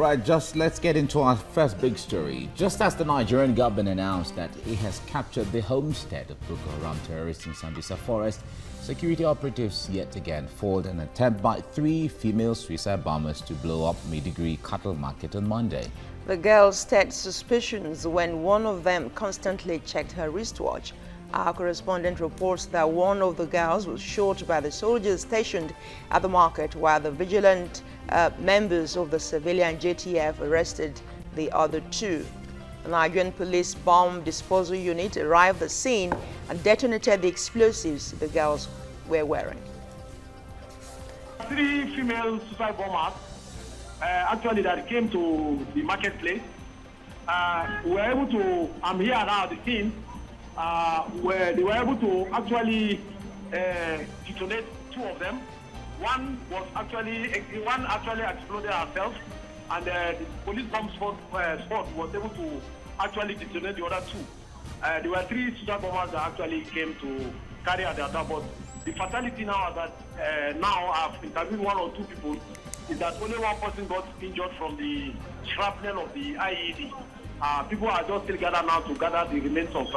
right, just let's get into our first big story. Just as the Nigerian government announced that it has captured the homestead of Boko Haram terrorists in Sambisa forest, security operatives yet again foiled an attempt by 3 female suicide bombers to blow up Maiduguri cattle market on Monday. The girls stirred suspicions when one of them constantly checked her wristwatch. Our correspondent reports that one of the girls was shot by the soldiers stationed at the market, while the vigilant members of the civilian JTF arrested the other 2. The Nigerian police bomb disposal unit arrived at the scene and detonated the explosives the girls were wearing. 3 female suicide bombers actually that came to the marketplace. We were able to, I'm here now at the scene, where they were able to actually detonate 2 of them. One actually exploded herself, and the police bomb squad was able to actually detonate the other 2. There were 3 suicide bombers that actually came to carry out the attack, but the fatality now is that now I've interviewed 1 or 2 people, is that only 1 person got injured from the shrapnel of the IED. People are just still gathered now to gather the remains of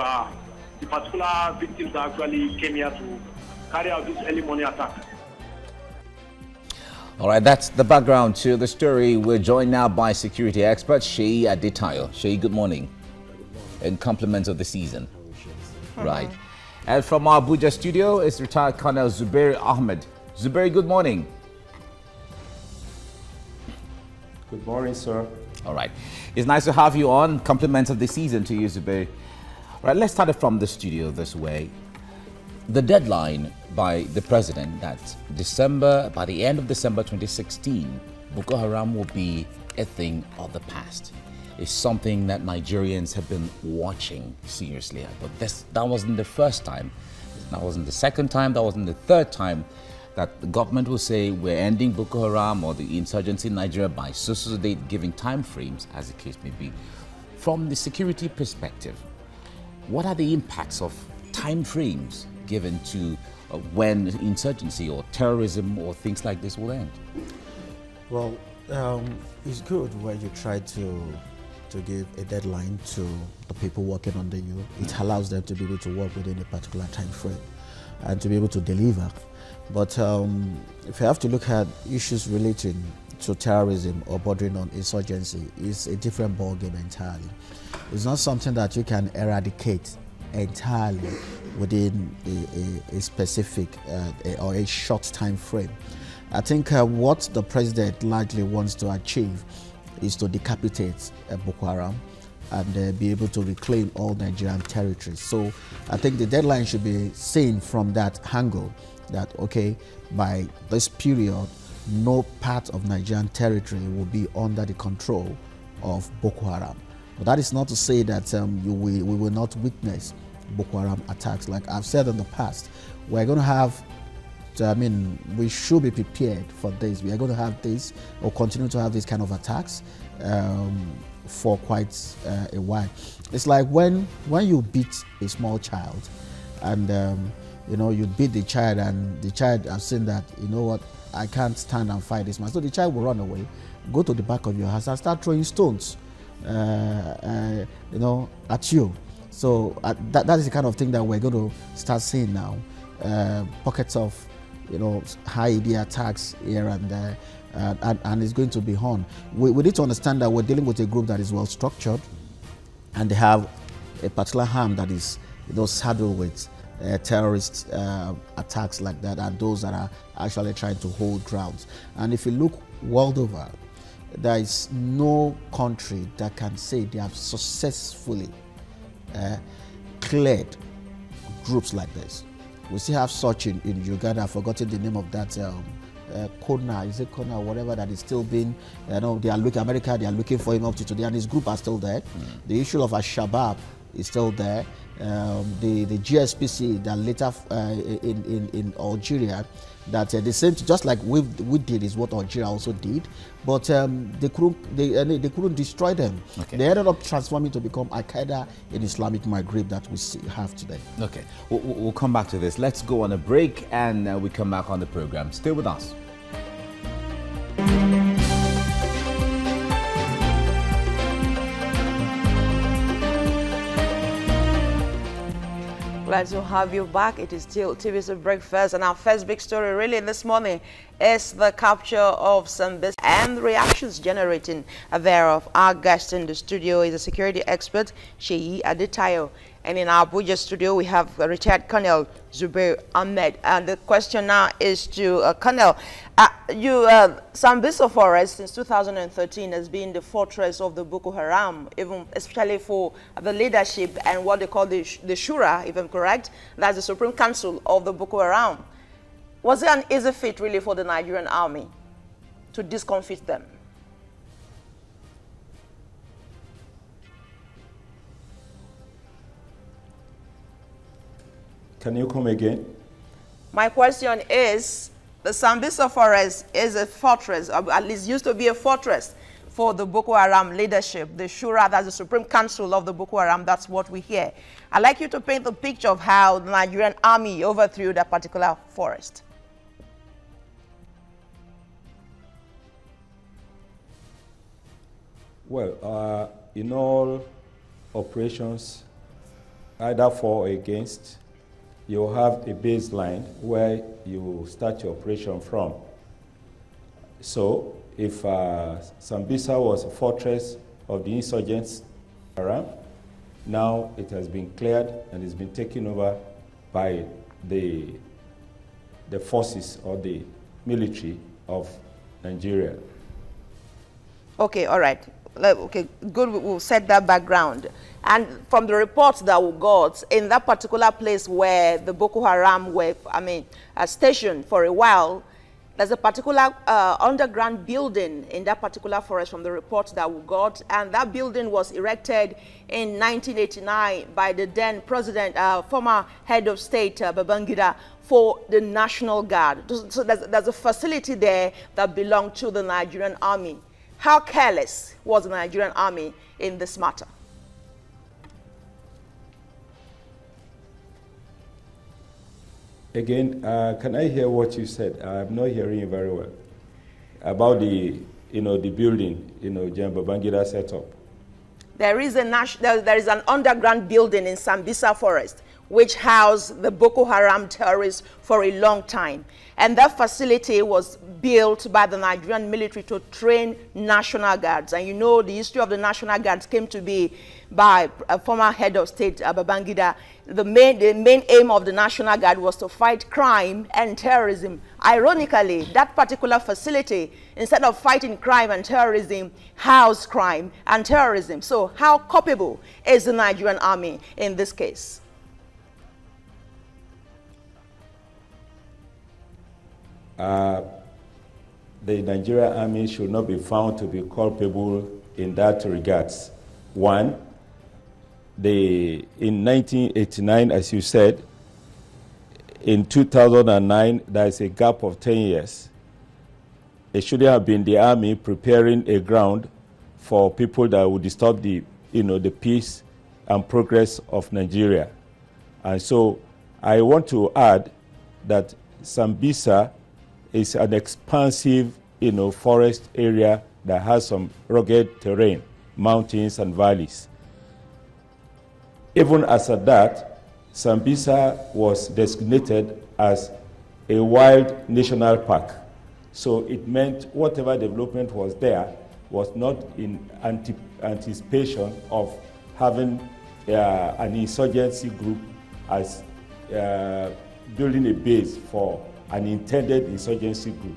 the particular victims that actually came here to carry out this early morning attack. All right, that's the background to the story. We're joined now by security expert Sheyi Adetayo. Sheyi, good morning. In compliments of the season. Right. And from our Abuja studio is retired Colonel Zubair Ahmed. Zubair, good morning. Good morning, sir. All right. It's nice to have you on. Compliments of the season to you, Zubair. All right, let's start it from the studio this way. The deadline by the president that by the end of December 2016, Boko Haram will be a thing of the past. It's something that Nigerians have been watching seriously. But that wasn't the first time. That wasn't the second time. That wasn't the third time that the government will say we're ending Boko Haram or the insurgency in Nigeria by so date, giving time frames, as the case may be. From the security perspective, what are the impacts of time frames given to when insurgency or terrorism or things like this will end? Well, it's good when you try to give a deadline to the people working under you. It allows them to be able to work within a particular time frame and to be able to deliver. But if you have to look at issues relating to terrorism or bordering on insurgency, it's a different ballgame entirely. It's not something that you can eradicate entirely within a specific or a short time frame. I think what the president largely wants to achieve is to decapitate Boko Haram and be able to reclaim all Nigerian territories. So I think the deadline should be seen from that angle, that okay, by this period, no part of Nigerian territory will be under the control of Boko Haram. But that is not to say that we will not witness Boko Haram attacks. Like I've said in the past, we're going to have, we should be prepared for this. We are going to have this or continue to have these kind of attacks for quite a while. It's like when you beat a small child and you beat the child and the child has seen that, you know what, I can't stand and fight this man. So the child will run away, go to the back of your house and start throwing stones at you. So that is the kind of thing that we're going to start seeing now. Pockets of, high idea attacks here and there, and it's going to be on. We need to understand that we're dealing with a group that is well structured, and they have a particular harm that is, saddled with terrorist attacks like that, and those that are actually trying to hold grounds. And if you look world over, there is no country that can say they have successfully cleared groups like this. We still have such in Uganda. I've forgotten the name of that Kona, is it Kona or whatever, that is still being, they are looking, America, they are looking for him up to today, and his group are still there. The issue of Al-Shabaab is still there. The GSPC that later in Algeria, that the same, just like we did, is what Algeria also did, but they couldn't destroy them. Okay. They ended up transforming to become Al-Qaeda in Islamic Maghreb that we have today. Okay, we'll come back to this. Let's go on a break and we come back on the program. Stay with us. Glad to have you back. It is still TV's Breakfast, and our first big story really this morning is the capture of Sambisa and the reactions generating thereof. Our guest in the studio is a security expert, Sheyi Adetayo. And in our Abuja studio, we have retired Colonel Zubair Ahmed. And the question now is to Colonel. Sambisa Forest since 2013 has been the fortress of the Boko Haram, especially for the leadership and what they call the Shura, if I'm correct. That's the Supreme Council of the Boko Haram. Was it an easy feat really for the Nigerian army to discomfit them? Can you come again? My question is, the Sambisa Forest is a fortress, or at least used to be a fortress for the Boko Haram leadership. The Shura, that's the Supreme Council of the Boko Haram, that's what we hear. I'd like you to paint the picture of how the Nigerian army overthrew that particular forest. Well, in all operations, either for or against, you have a baseline where you start your operation from. So if Sambisa was a fortress of the insurgents around, now it has been cleared and it's been taken over by the forces or the military of Nigeria. Okay, all right. Okay, good, we'll set that background. And from the reports that we got, in that particular place where the Boko Haram were, stationed for a while, there's a particular underground building in that particular forest from the reports that we got. And that building was erected in 1989 by the then president, former head of state, Babangida, for the National Guard. So there's a facility there that belonged to the Nigerian army. How careless was the Nigerian army in this matter? Again, can I hear what you said? I'm not hearing you very well. About the building, Gen Babangida set up. There is an underground building in Sambisa Forest which housed the Boko Haram terrorists for a long time. And that facility was built by the Nigerian military to train National Guards. And you know the history of the National Guards came to be by a former head of state, Babangida. The main aim of the National Guard was to fight crime and terrorism. Ironically, that particular facility, instead of fighting crime and terrorism, housed crime and terrorism. So how culpable is the Nigerian army in this case? The Nigerian army should not be found to be culpable in that regards. One, in 1989, as you said, in 2009, there is a gap of 10 years. It shouldn't have been the army preparing a ground for people that would disturb the peace and progress of Nigeria. And so I want to add that Sambisa is an expansive, forest area that has some rugged terrain, mountains and valleys. Even as at that, Sambisa was designated as a wild national park. So it meant whatever development was there was not in anticipation of having an insurgency group as building a base for an intended insurgency group.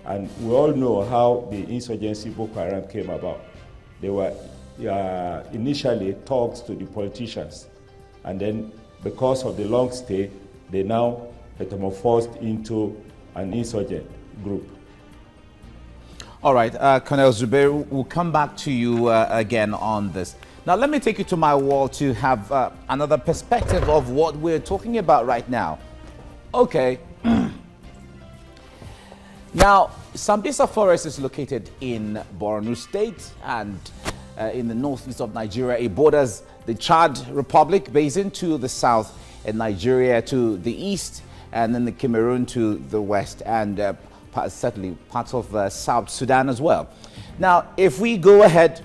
And we all know how the insurgency Boko Haram came about. They were initially talks to the politicians, and then because of the long stay, they now metamorphosed into an insurgent group. All right, Colonel Zubair, we'll come back to you again on this. Now, let me take you to my wall to have another perspective of what we're talking about right now. Okay. Now, Sambisa Forest is located in Borno State and in the northeast of Nigeria. It borders the Chad Republic Basin to the south and Nigeria to the east, and then the Cameroon to the west, and certainly parts of South Sudan as well. Now, if we go ahead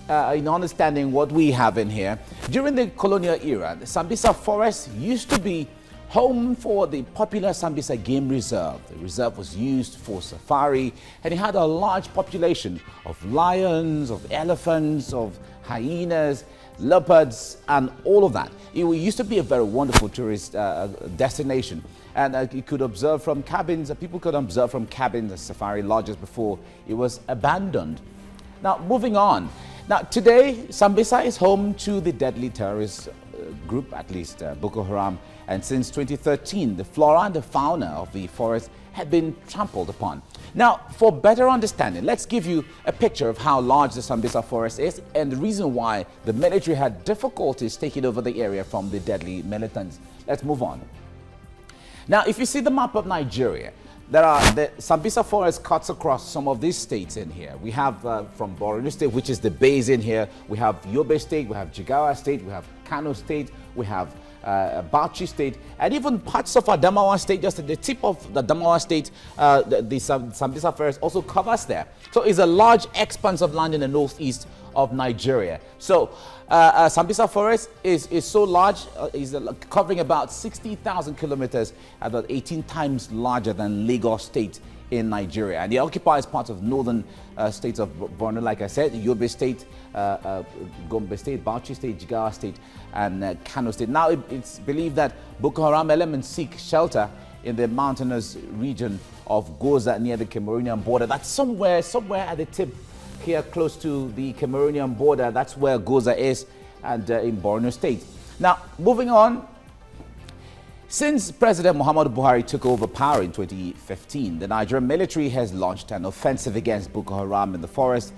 in understanding what we have in here, during the colonial era, the Sambisa Forest used to be home for the popular Sambisa Game Reserve. The reserve was used for safari, and it had a large population of lions, of elephants, of hyenas, leopards, and all of that. It used to be a very wonderful tourist destination, and you could observe from cabins, people could observe from cabins, the safari lodges before it was abandoned. Now, moving on. Now, today, Sambisa is home to the deadly terrorist group, at least Boko Haram, and since 2013, the flora and the fauna of the forest had been trampled upon. Now, for better understanding, let's give you a picture of how large the Sambisa forest is and the reason why the military had difficulties taking over the area from the deadly militants. Let's move on. Now, if you see the map of Nigeria, the Sambisa forest cuts across some of these states in here. We have from Borno State, which is the base in here. We have Yobe State, we have Jigawa State, we have Kano State, we have Bauchi State, and even parts of Adamawa State, just at the tip of the Adamawa State, the Sambisa forest also covers there. So it's a large expanse of land in the northeast of Nigeria. So Sambisa forest is so large, is covering about 60,000 kilometers, about 18 times larger than Lagos State in Nigeria. And it occupies parts of northern states of Borno, like I said, Yobe State, Gombe State, Bauchi State, Jigawa State, and Kano State. Now it's believed that Boko Haram elements seek shelter in the mountainous region of Goza near the Cameroonian border. That's somewhere at the tip here close to the Cameroonian border. That's where Goza is, and in Borno State. Now, moving on. Since President Muhammadu Buhari took over power in 2015, the Nigerian military has launched an offensive against Boko Haram in the forest,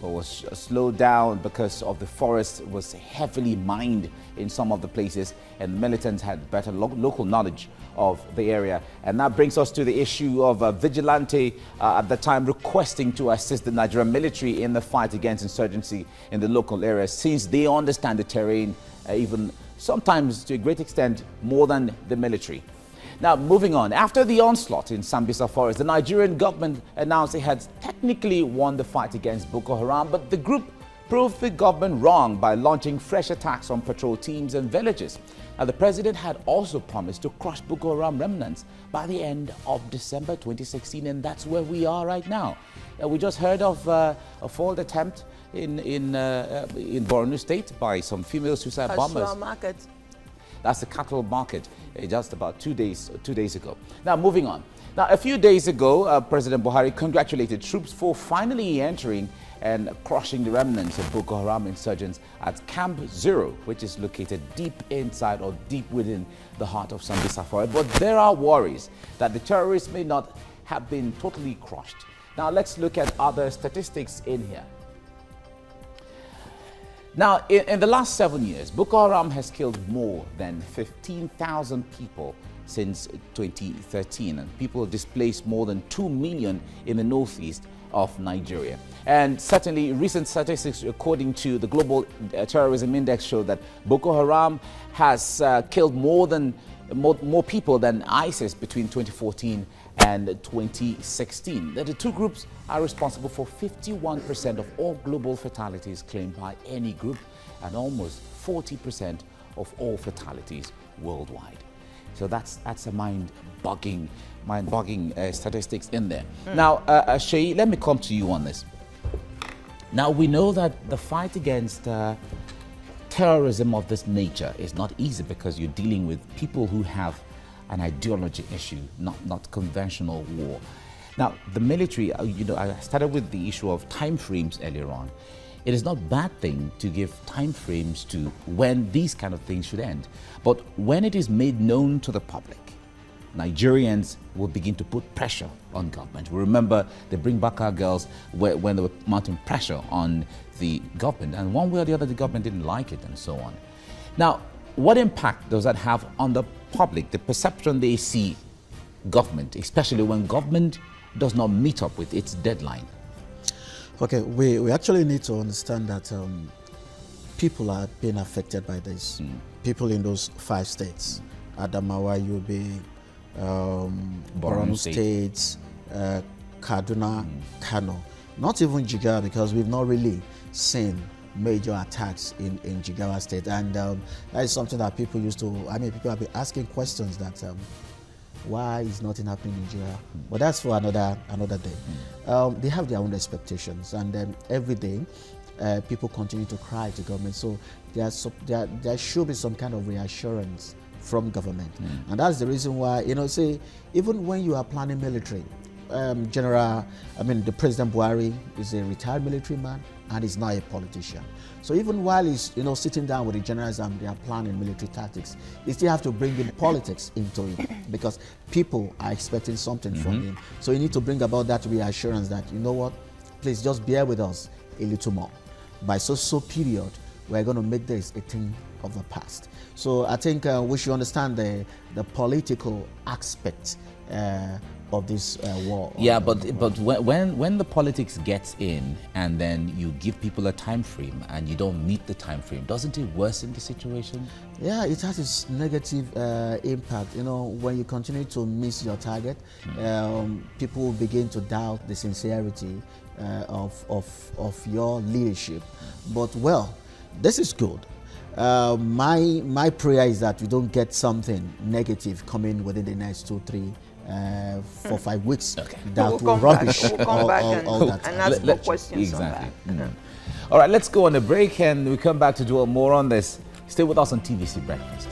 but was slowed down because of the forest was heavily mined in some of the places, and militants had better local knowledge of the area. And that brings us to the issue of a vigilante at the time requesting to assist the Nigerian military in the fight against insurgency in the local area, since they understand the terrain even sometimes to a great extent more than the military. Now, moving on, after the onslaught in Sambisa forest, the Nigerian government announced it had technically won the fight against Boko Haram, but the group proved the government wrong by launching fresh attacks on patrol teams and villages. Now, the president had also promised to crush Boko Haram remnants by the end of December 2016, and that's where we are right now. We just heard of a failed attempt in Borno State by some female suicide bombers. Market. That's the cattle market just about 2 days ago. Now, moving on. Now, a few days ago, President Buhari congratulated troops for finally entering and crushing the remnants of Boko Haram insurgents at Camp Zero, which is located deep inside or deep within the heart of Sambisa forest. But there are worries that the terrorists may not have been totally crushed. Now, let's look at other statistics in here. Now, in the last 7 years, Boko Haram has killed more than 15,000 people since 2013, and people displaced more than 2 million in the northeast of Nigeria. And certainly, recent statistics according to the Global Terrorism Index show that Boko Haram has killed more people than ISIS between 2014 and 2016. The two groups are responsible for 51% of all global fatalities claimed by any group and almost 40% of all fatalities worldwide. So that's a mind-boggling statistics in there. Now, Shay, let me come to you on this. Now, we know that the fight against terrorism of this nature is not easy because you're dealing with people who have an ideology issue, not conventional war. Now, the military, I started with the issue of time frames earlier on. It is not a bad thing to give time frames to when these kind of things should end. But when it is made known to the public, Nigerians will begin to put pressure on government. We remember the Bring Back Our Girls when they were mounting pressure on the government, and one way or the other the government didn't like it and so on. Now, what impact does that have on the public, the perception they see government, especially when government does not meet up with its deadline? Okay, we actually need to understand that people are being affected by this. People in those 5 states, Adamawa, Yobe, Borno State, Kaduna, Kano, not even Jigawa, because we've not really seen major attacks in Jigawa State, and that is something that people used to. I mean, people have been asking questions that why is nothing happening in Nigeria? But that's for another day. They have their own expectations, and then every day people continue to cry to government. So there should be some kind of reassurance from government, and that's the reason why, say, even when you are planning military, the President Buhari is a retired military man and he's not a politician. So even while he's sitting down with the generals and they are planning military tactics, you still have to bring in politics into it, because people are expecting something from him. So you need to bring about that reassurance that, you know what, please just bear with us a little more. By so period, we're going to make this a thing of the past. So I think we should understand the political aspect of this war. Yeah, but when the politics gets in and then you give people a time frame and you don't meet the time frame, doesn't it worsen the situation? Yeah, it has its negative impact. When you continue to miss your target, people will begin to doubt the sincerity of your leadership. But well, this is good. My prayer is that we don't get something negative coming within the next 2, 3, 4, 5 weeks that will rubbish all that. And ask more questions on that. All right, let's go on a break and we come back to dwell more on this. Stay with us on TVC Breakfast.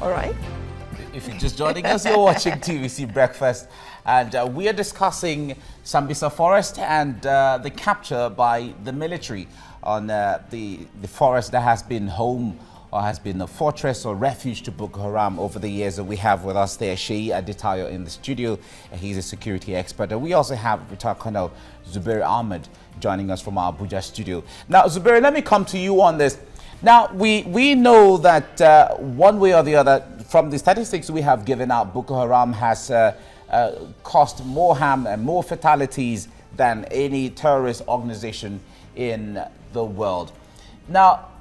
All right. If you're just joining us, you're watching TVC Breakfast, and we are discussing Sambisa Forest and the capture by the military on the forest that has been home or has been a fortress or refuge to Boko Haram over the years. And we have with us there Sheyi Adetayo in the studio. He's a security expert. And we also have Retired Colonel Zubair Ahmed joining us from our Abuja studio. Now, Zubair, let me come to you on this. Now, we know that one way or the other, from the statistics we have given out, Boko Haram has caused more harm and more fatalities than any terrorist organization in the world. Now,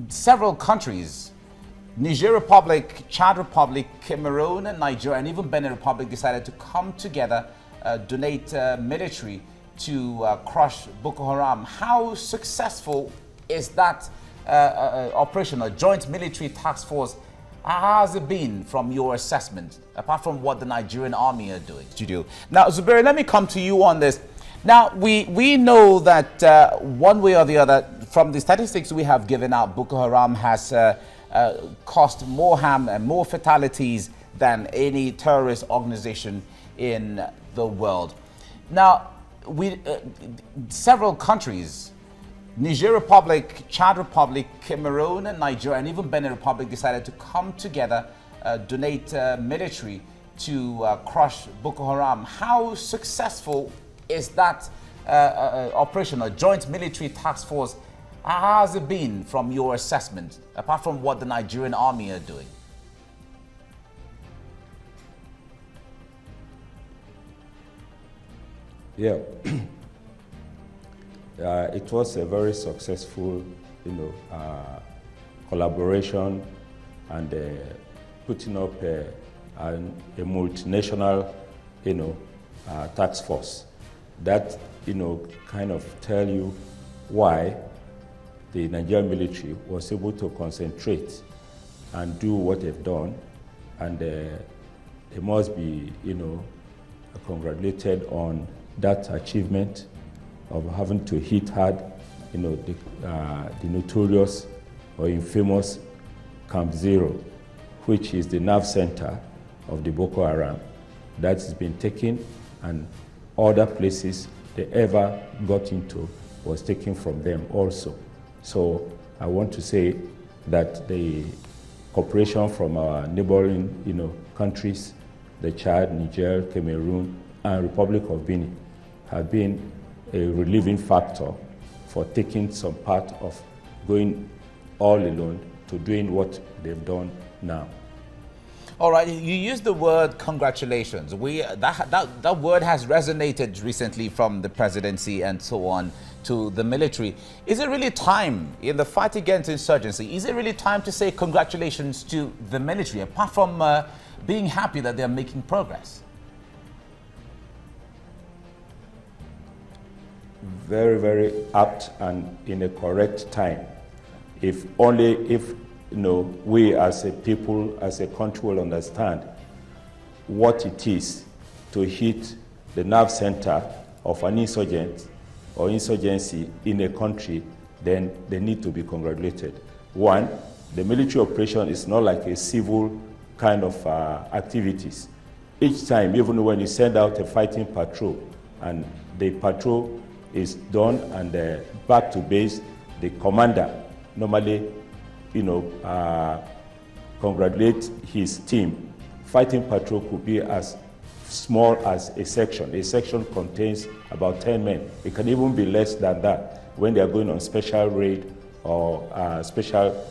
several countries, Niger Republic, Chad Republic, Cameroon, and Nigeria, and even Benin Republic decided to come together, donate military to crush Boko Haram. How successful is that operation, a joint military task force? How has it been from your assessment, apart from what the Nigerian army are doing? Now, Zubair, let me come to you on this. Now, we know that one way or the other, from the statistics we have given out, Boko Haram has caused more harm and more fatalities than any terrorist organization in the world. Now, several countries, Niger Republic, Chad Republic, Cameroon, and Nigeria, and even Benin Republic decided to come together, donate military to crush Boko Haram. How successful is that operation, a joint military task force? How has it been from your assessment, apart from what the Nigerian army are doing? Yeah. It was a very successful, collaboration and putting up a multinational, task force that, kind of tell you why the Nigerian military was able to concentrate and do what they've done, and they must be, congratulated on that achievement of having to hit hard, the notorious or infamous Camp Zero, which is the nerve center of the Boko Haram. That has been taken, and other places they ever got into was taken from them also. So I want to say that the cooperation from our neighboring, countries, the Chad, Niger, Cameroon, and Republic of Benin, have been a relieving factor for taking some part of going all alone to doing what they've done now. All right, you used the word congratulations. That word has resonated recently from the presidency and so on to the military. Is it really time in the fight against insurgency? Is it really time to say congratulations to the military, apart from being happy that they're making progress? Very, very apt and in a correct time. If only if we as a people, as a country will understand what it is to hit the nerve center of an insurgent or insurgency in a country, then they need to be congratulated. One, the military operation is not like a civil kind of activities. Each time, even when you send out a fighting patrol and the patrol is done and back to base, the commander normally congratulate his team. Fighting patrol could be as small as a section. A section contains about 10 men. It can even be less than that when they are going on special raid or special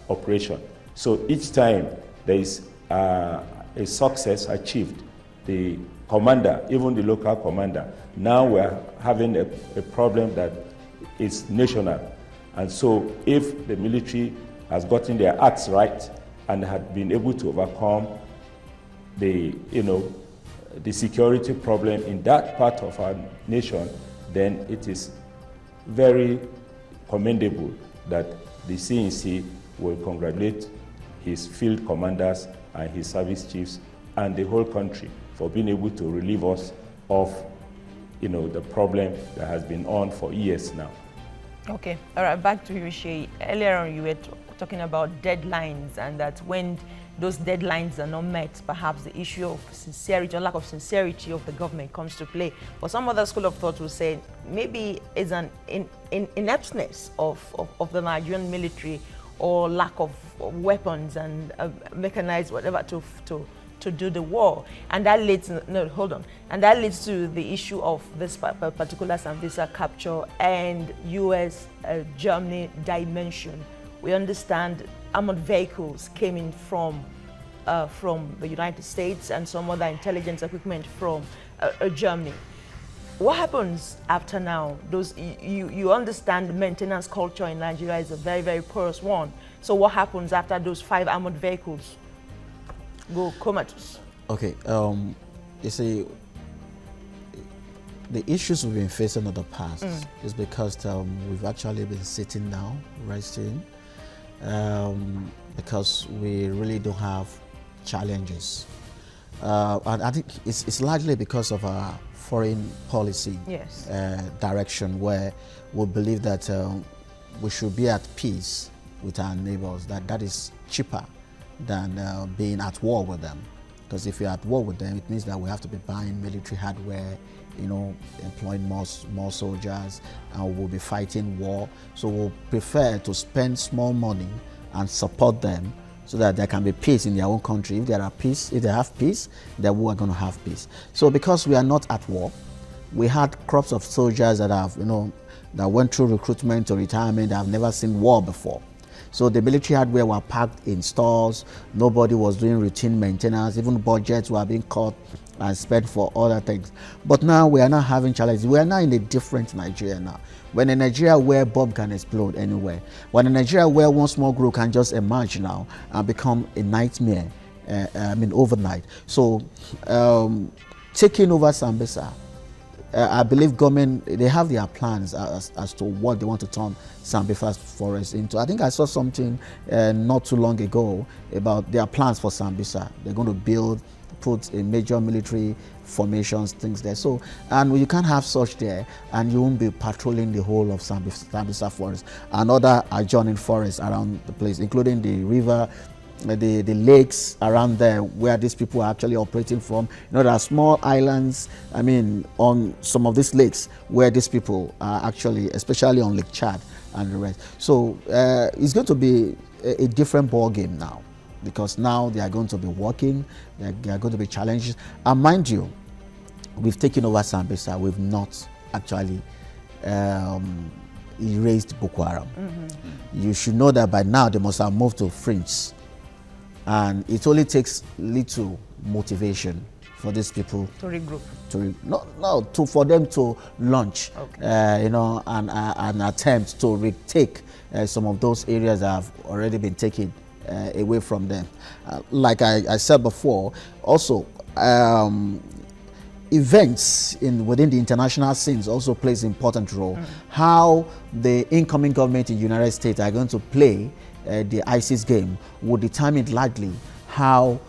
operation. So each time there is a success achieved, the commander, even the local commander, now we're having a problem that is national. And so if the military has gotten their acts right and had been able to overcome the security problem in that part of our nation, then it is very commendable that the CNC will congratulate his field commanders and his service chiefs and the whole country for being able to relieve us of the problem that has been on for years now. Okay, all right, back to you, Shay. Earlier on, you were talking about deadlines, and that when those deadlines are not met, perhaps the issue of sincerity or lack of sincerity of the government comes to play. But some other school of thought will say maybe it's an ineptness of the Nigerian military or lack of weapons and mechanized whatever to do the war, and that leads and that leads to the issue of this particular Sambisa capture and U.S. Germany dimension. We understand armored vehicles came in from the United States and some other intelligence equipment from Germany. What happens after now? You understand the maintenance culture in Nigeria is a very, very porous one. So what happens after those 5 armored vehicles go comatose? Okay, you see, the issues we've been facing in the past is because we've actually been sitting down, resting, because we really don't have challenges. And I think it's largely because of our foreign policy direction, where we believe that we should be at peace with our neighbors, that is cheaper than being at war with them. Because if you're at war with them, it means that we have to be buying military hardware, employing more soldiers, and we'll be fighting war. So we'll prefer to spend small money and support them so that there can be peace in their own country. If they have peace, then we are going to have peace. So because we are not at war, we had crops of soldiers that have, that went through recruitment to retirement, that have never seen war before. So the military hardware were packed in stores. Nobody was doing routine maintenance. Even budgets were being cut and spent for other things. But now we are not having challenges. We are now in a different Nigeria now. When a Nigeria where bomb can explode anywhere. When a Nigeria where one small group can just emerge now and become a nightmare, overnight. So taking over Sambisa, I believe government, they have their plans as to what they want to turn Sambisa forest into. I think I saw something not too long ago about their plans for Sambisa. They're going to put a major military formations, things there. So, and you can't have such there, and you won't be patrolling the whole of Sambisa forest and other adjoining forests around the place, including the river, the lakes around there where these people are actually operating from. There are small islands, on some of these lakes where these people are actually, especially on Lake Chad and the rest. So it's going to be a different ball game now, because now they are going to be working, they are going to be challenges. And mind you, we've taken over Sambisa, we've not actually erased Boko Haram. You should know that by now they must have moved to fringe and it only takes little motivation for these people To regroup. for them to launch, Okay. an attempt to retake some of those areas that have already been taken away from them. Like I said before, also events within the international scenes also plays an important role. How the incoming government in the United States are going to play the ISIS game will determine largely how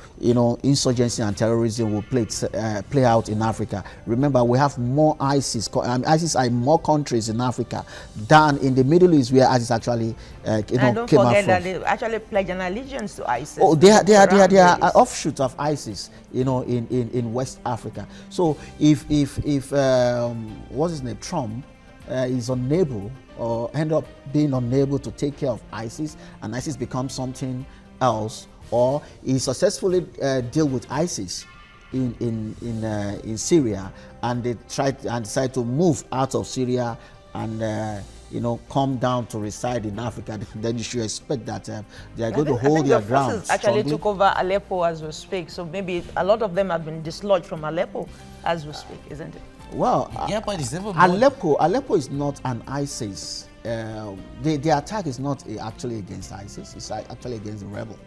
insurgency and terrorism will play out in Africa. Remember, we have more ISIS. ISIS are in more countries in Africa than in the Middle East, where ISIS actually And don't came out forget from. that they actually pledge an allegiance to ISIS. Oh, they are Around this. offshoots of ISIS, in West Africa. So if what's his name, Trump, is unable or end up being unable to take care of ISIS, and ISIS becomes something else, or he successfully deal with ISIS in Syria, and they decide to move out of Syria and come down to reside in Africa, then you should expect that they are going to hold their ground. The forces actually strongly. took over Aleppo as we speak, so maybe a lot of them have been dislodged from Aleppo as we speak, isn't it? Well, Yeah, but it's never Aleppo is not an ISIS. The attack is not actually against ISIS. It's actually against the rebel.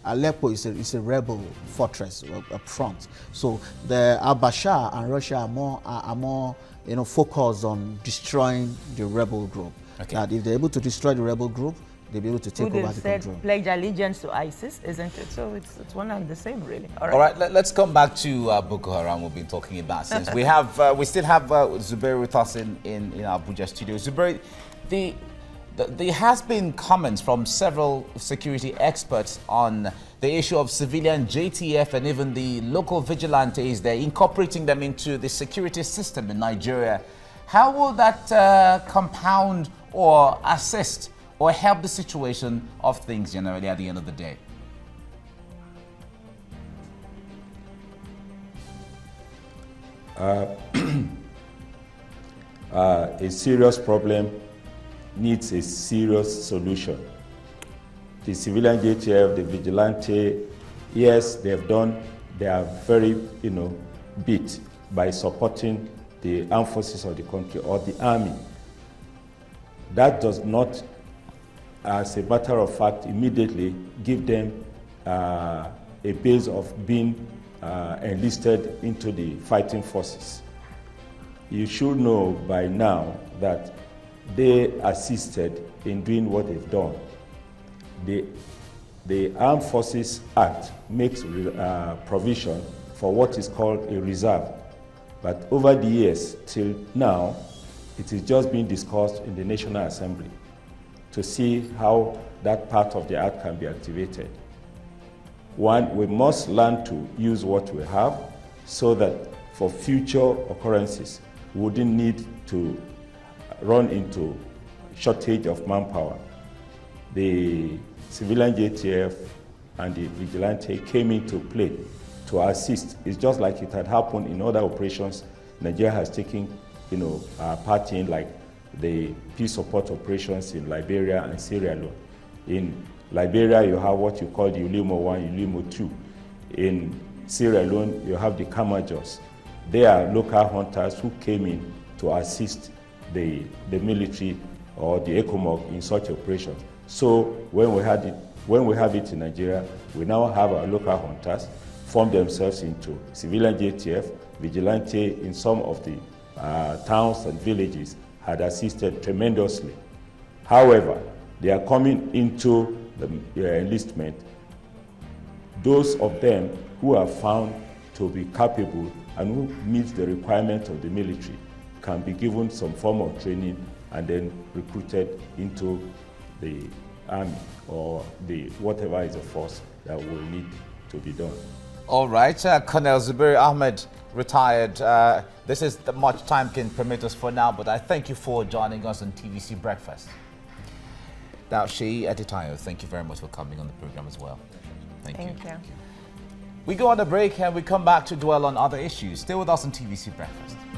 Aleppo is a rebel fortress, a front. So the al-Bashar and Russia are more focused on destroying the rebel group. Okay. That if they're able to destroy the rebel group, they'll be able to take Who over they the said control. pledge allegiance to ISIS, isn't it? So it's one and the same, really. All right, let's come back to Boko Haram we've been talking about since. We still have Zubair with us in Abuja studio. Zubair, there has been comments from several security experts on the issue of civilian JTF and even the local vigilantes. They're incorporating them into the security system in Nigeria. How will that compound or assist or help the situation of things generally at the end of the day? A serious problem needs a serious solution. The civilian JTF, the vigilante, yes, they are very, beat by supporting the armed forces of the country or the army. That does not, as a matter of fact, immediately give them a base of being enlisted into the fighting forces. You should know by now that they assisted in doing what they've done. The Armed Forces Act makes provision for what is called a reserve. But over the years till now, it is just being discussed in the National Assembly to see how that part of the act can be activated. One, we must learn to use what we have so that for future occurrences, we wouldn't need to run into shortage of manpower. The civilian JTF and the vigilante came into play to assist. It's just like it had happened in other operations Nigeria has taken, part in, like the peace support operations in Liberia and Sierra Leone. In Liberia, you have what you call the Ulimo 1, Ulimo 2. In Sierra Leone, you have the Kamajos. They are local hunters who came in to assist the military or the ECOMOG in such operations. So when we have it in Nigeria, we now have our local hunters form themselves into civilian JTF, vigilante in some of the towns and villages had assisted tremendously. However, they are coming into the enlistment. Those of them who are found to be capable and who meet the requirements of the military can be given some form of training and then recruited into the army or the whatever is a force that will need to be done. All right, Colonel Zubair Ahmed, retired. This is the much time can permit us for now, but I thank you for joining us on TVC Breakfast. Now, Sheyi Editayo, thank you very much for coming on the program as well. Thank you. We go on a break and we come back to dwell on other issues. Stay with us on TVC Breakfast.